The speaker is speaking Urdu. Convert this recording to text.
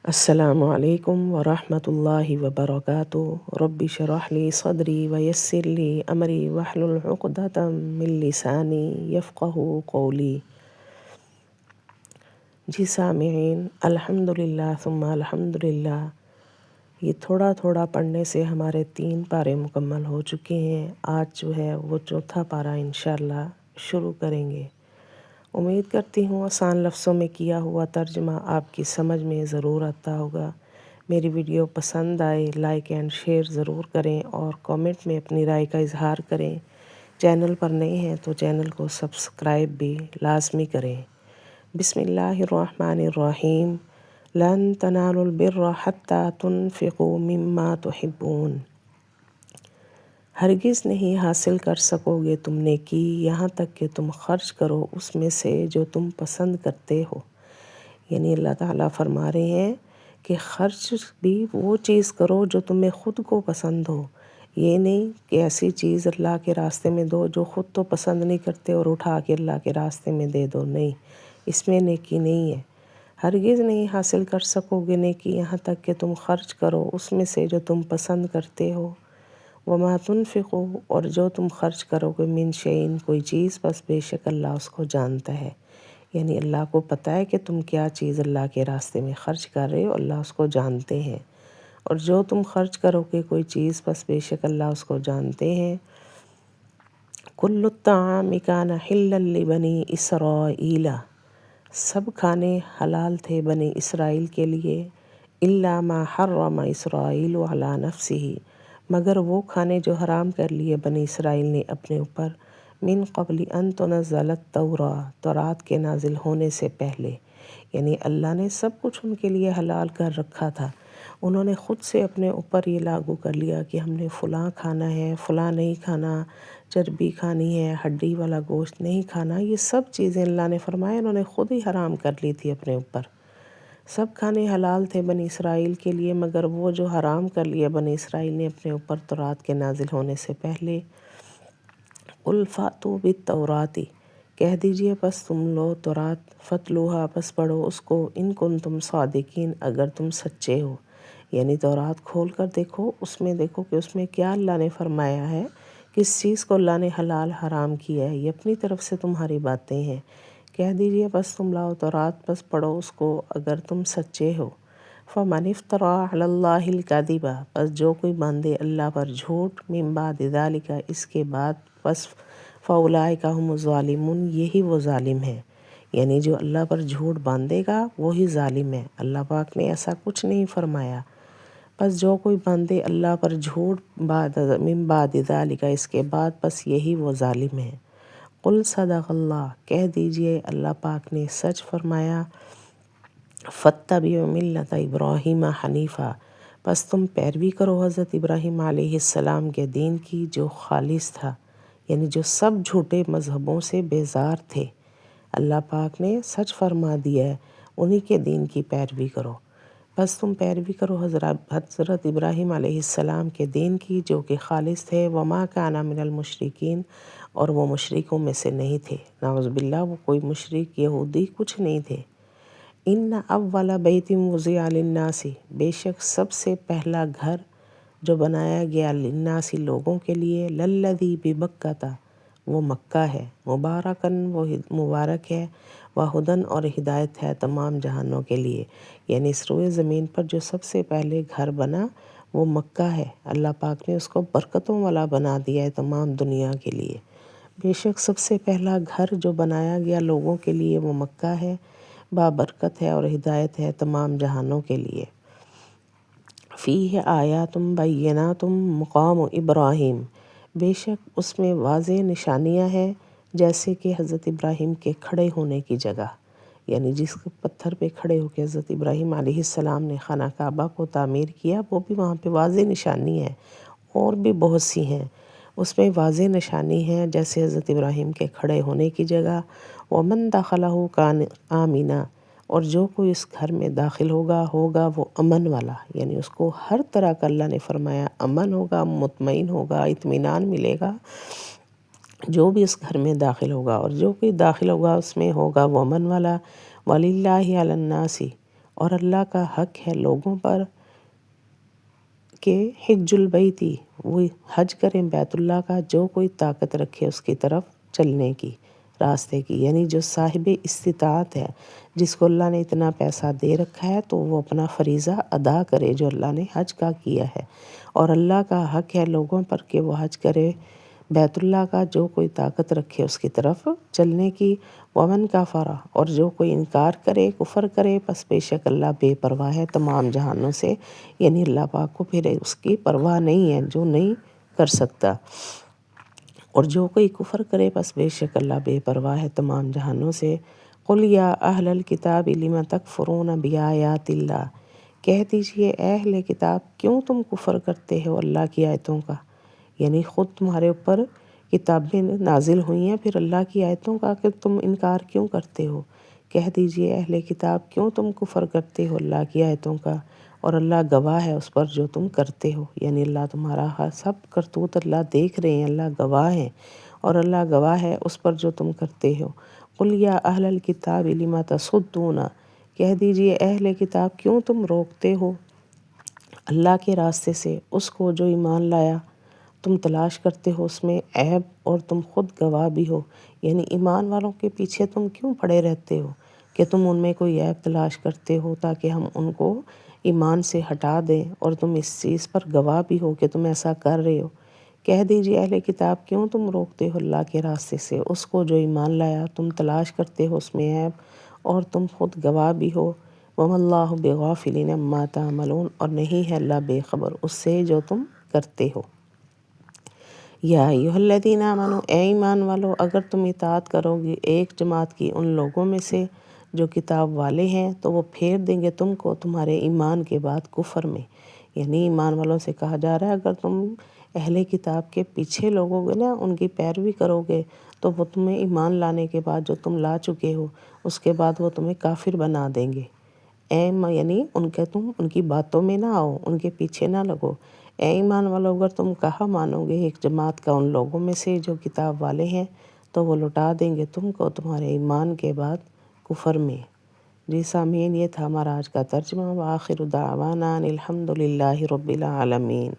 السلام علیکم ورحمۃ اللہ وبرکاتہ۔ رب اشرح لی صدری ویسر لی امری واحلل عقدۃ من لسانی یفقہوا قولی۔ جی سامعین، الحمدللہ ثم الحمدللہ، یہ تھوڑا تھوڑا پڑھنے سے ہمارے 3 پارے مکمل ہو چکے ہیں۔ آج جو ہے وہ 4تھا پارہ انشاءاللہ شروع کریں گے۔ امید کرتی ہوں آسان لفظوں میں کیا ہوا ترجمہ آپ کی سمجھ میں ضرور آتا ہوگا۔ میری ویڈیو پسند آئے لائک اینڈ شیئر ضرور کریں اور کامنٹ میں اپنی رائے کا اظہار کریں۔ چینل پر نئے ہیں تو چینل کو سبسکرائب بھی لازمی کریں۔ بسم اللہ الرحمن الرحیم۔ لن تنالوا البر حتی تنفقوا مما تحبون۔ ہرگز نہیں حاصل کر سکو گے تم نیکی یہاں تک کہ تم خرچ کرو اس میں سے جو تم پسند کرتے ہو۔ یعنی اللہ تعالیٰ فرما رہے ہیں کہ خرچ بھی وہ چیز کرو جو تمہیں خود کو پسند ہو۔ یہ نہیں کہ ایسی چیز اللہ کے راستے میں دو جو خود تو پسند نہیں کرتے اور اٹھا کے اللہ کے راستے میں دے دو، نہیں، اس میں نیکی نہیں ہے۔ ہرگز نہیں حاصل کر سکو گے نیکی یہاں تک کہ تم خرچ کرو اس میں سے جو تم پسند کرتے ہو۔ وما تنفقوا، اور جو تم خرچ کرو گے من شیئن، کوئی چیز، بس بے شک اللہ اس کو جانتا ہے۔ یعنی اللہ کو پتہ ہے کہ تم کیا چیز اللہ کے راستے میں خرچ کر رہے ہو، اللہ اس کو جانتے ہیں۔ اور جو تم خرچ کرو گے کوئی چیز، بس بے شک اللہ اس کو جانتے ہیں۔ کل الطعام کان حلا لبنی اسرائیل، سب کھانے حلال تھے بنی اسرائیل کے لیے۔ الا ما حرم اسرائیل علی نفسہ، مگر وہ کھانے جو حرام کر لیے بنی اسرائیل نے اپنے اوپر، من قبل ان تنزل التوراۃ، تورات کے نازل ہونے سے پہلے۔ یعنی اللہ نے سب کچھ ان کے لیے حلال کر رکھا تھا، انہوں نے خود سے اپنے اوپر یہ لاگو کر لیا کہ ہم نے فلاں کھانا ہے، فلاں نہیں کھانا، چربی کھانی ہے، ہڈی والا گوشت نہیں کھانا، یہ سب چیزیں اللہ نے فرمایا انہوں نے خود ہی حرام کر لی تھی اپنے اوپر۔ سب کھانے حلال تھے بنی اسرائیل کے لیے مگر وہ جو حرام کر لیا بنی اسرائیل نے اپنے اوپر تورات کے نازل ہونے سے پہلے۔ قل فاتوا بالتوراۃ، کہہ دیجئے بس تم لو تورات، فتلوہا، بس پڑھو اس کو، ان کنتم صادقین، اگر تم سچے ہو۔ یعنی تورات کھول کر دیکھو، اس میں دیکھو کہ اس میں کیا اللہ نے فرمایا ہے، کس چیز کو اللہ نے حلال حرام کیا ہے، یہ اپنی طرف سے تمہاری باتیں ہیں۔ کہہ دیجئے بس تم لاؤ تورات، بس پڑھو اس کو اگر تم سچے ہو۔ فمن افترى علی اللہ الکذب، بس جو کوئی باندھے اللہ پر جھوٹ، من بعد ذلک، اس کے بعد، بس فاولئک هم الظالمون، یہی وہ ظالم ہیں۔ یعنی جو اللہ پر جھوٹ باندھے گا وہی ظالم ہے، اللہ پاک نے ایسا کچھ نہیں فرمایا۔ بس جو کوئی باندھے اللہ پر جھوٹ من بعد ذلک، اس کے بعد، بس یہی وہ ظالم ہے۔ قل صدق اللہ، کہہ دیجئے اللہ پاک نے سچ فرمایا۔ فاتبعوا ملت ابراہیم حنیفا، بس تم پیروی کرو حضرت ابراہیم علیہ السلام کے دین کی جو خالص تھا، یعنی جو سب جھوٹے مذہبوں سے بیزار تھے۔ اللہ پاک نے سچ فرما دیا ہے، انہی کے دین کی پیروی کرو۔ بس تم پیروی کرو حضرت ابراہیم علیہ السلام کے دین کی جو کہ خالص تھے۔ وما کان من المشرکین، اور وہ مشرکوں میں سے نہیں تھے، نعوذ باللہ، وہ کوئی مشرک یہودی کچھ نہیں تھے۔ ان اول بیت وضع للناس، بے شک سب سے پہلا گھر جو بنایا گیا للناس، لوگوں کے لیے، للذی ببکۃ، وہ مکہ ہے، مبارکن، وہ مبارک ہے، وہدن، اور ہدایت ہے تمام جہانوں کے لیے۔ یعنی اس روئے زمین پر جو سب سے پہلے گھر بنا وہ مکہ ہے، اللہ پاک نے اس کو برکتوں والا بنا دیا ہے تمام دنیا کے لیے۔ بے شک سب سے پہلا گھر جو بنایا گیا لوگوں کے لیے وہ مکہ ہے، بابرکت ہے اور ہدایت ہے تمام جہانوں کے لیے۔ فیہ آیات بینات مقام ابراہیم، بے شک اس میں واضح نشانیاں ہیں جیسے کہ حضرت ابراہیم کے کھڑے ہونے کی جگہ، یعنی جس پتھر پہ کھڑے ہو کے حضرت ابراہیم علیہ السلام نے خانہ کعبہ کو تعمیر کیا، وہ بھی وہاں پہ واضح نشانی ہے، اور بھی بہت سی ہیں اس میں واضح نشانی ہے، جیسے حضرت ابراہیم کے کھڑے ہونے کی جگہ۔ ومن دخلہ کان آمنا، اور جو کوئی اس گھر میں داخل ہوگا وہ امن والا، یعنی اس کو ہر طرح کا اللہ نے فرمایا امن ہوگا، مطمئن ہوگا، اطمینان ملے گا جو بھی اس گھر میں داخل ہوگا، اور جو کوئی داخل ہوگا اس میں ہوگا وہ امن والا۔ وَلِلَّهِ عَلَى النَّاسِ، اور اللہ کا حق ہے لوگوں پر کہ حج البیتی، وہ حج کریں بیت اللہ کا جو کوئی طاقت رکھے اس کی طرف چلنے کی، راستے کی، یعنی جو صاحب استطاعت ہے، جس کو اللہ نے اتنا پیسہ دے رکھا ہے تو وہ اپنا فریضہ ادا کرے جو اللہ نے حج کا کیا ہے۔ اور اللہ کا حق ہے لوگوں پر کہ وہ حج کرے بیت اللہ کا جو کوئی طاقت رکھے اس کی طرف چلنے کی، ومن کفر، اور جو کوئی انکار کرے، کفر کرے، پس بے شک اللہ بے پرواہ ہے تمام جہانوں سے، یعنی اللہ پاک کو پھر اس کی پرواہ نہیں ہے جو نہیں کر سکتا۔ اور جو کوئی کفر کرے پس بے شک اللہ بے پرواہ ہے تمام جہانوں سے۔ قل یا اہل الکتاب لم تکفرون بآیات اللہ، کہہ دیجئے اے اہل کتاب کیوں تم کفر کرتے ہو اللہ کی آیتوں کا، یعنی خود تمہارے اوپر کتابیں نازل ہوئی ہیں، پھر اللہ کی آیتوں کا کہ تم انکار کیوں کرتے ہو۔ کہہ دیجئے اہل کتاب کیوں تم کفر کرتے ہو اللہ کی آیتوں کا، اور اللہ گواہ ہے اس پر جو تم کرتے ہو، یعنی اللہ تمہارا سب کرتوت اللہ دیکھ رہے ہیں، اللہ گواہ ہے، اور اللہ گواہ ہے اس پر جو تم کرتے ہو۔ قل یا اہل الکتاب لم تصدون، کہہ دیجئے اہل کتاب کیوں تم روکتے ہو اللہ کے راستے سے اس کو جو ایمان لایا، تم تلاش کرتے ہو اس میں عیب اور تم خود گواہ بھی ہو، یعنی ایمان والوں کے پیچھے تم کیوں پڑے رہتے ہو کہ تم ان میں کوئی عیب تلاش کرتے ہو تاکہ ہم ان کو ایمان سے ہٹا دیں، اور تم اس چیز پر گواہ بھی ہو کہ تم ایسا کر رہے ہو۔ کہہ دیجئے اہل کتاب کیوں تم روکتے ہو اللہ کے راستے سے اس کو جو ایمان لایا، تم تلاش کرتے ہو اس میں عیب اور تم خود گواہ بھی ہو۔ وَمَا اللَّهُ بِغَافِلٍ عَمَّا تَعْمَلُونَ، اور نہیں ہے اللہ بے خبر اس سے جو تم کرتے ہو۔ یا ایھا الذین آمنوا، اے ایمان والو اگر تم اطاعت کرو گے ایک جماعت کی ان لوگوں میں سے جو کتاب والے ہیں تو وہ پھیر دیں گے تم کو تمہارے ایمان کے بعد کفر میں، یعنی ایمان والوں سے کہا جا رہا ہے اگر تم اہل کتاب کے پیچھے لوگو گے نا، ان کی پیروی کرو گے تو وہ تمہیں ایمان لانے کے بعد جو تم لا چکے ہو اس کے بعد وہ تمہیں کافر بنا دیں گے۔ یعنی تم ان کی باتوں میں نہ آؤ، ان کے پیچھے نہ لگو۔ اے ایمان والو اگر تم کہا مانو گے ایک جماعت کا ان لوگوں میں سے جو کتاب والے ہیں تو وہ لٹا دیں گے تم کو تمہارے ایمان کے بعد کفر میں۔ جی سامعین، یہ تھا ہمارا آج کا ترجمہ۔ وآخر دعوانا ان الحمد للہ رب العالمین۔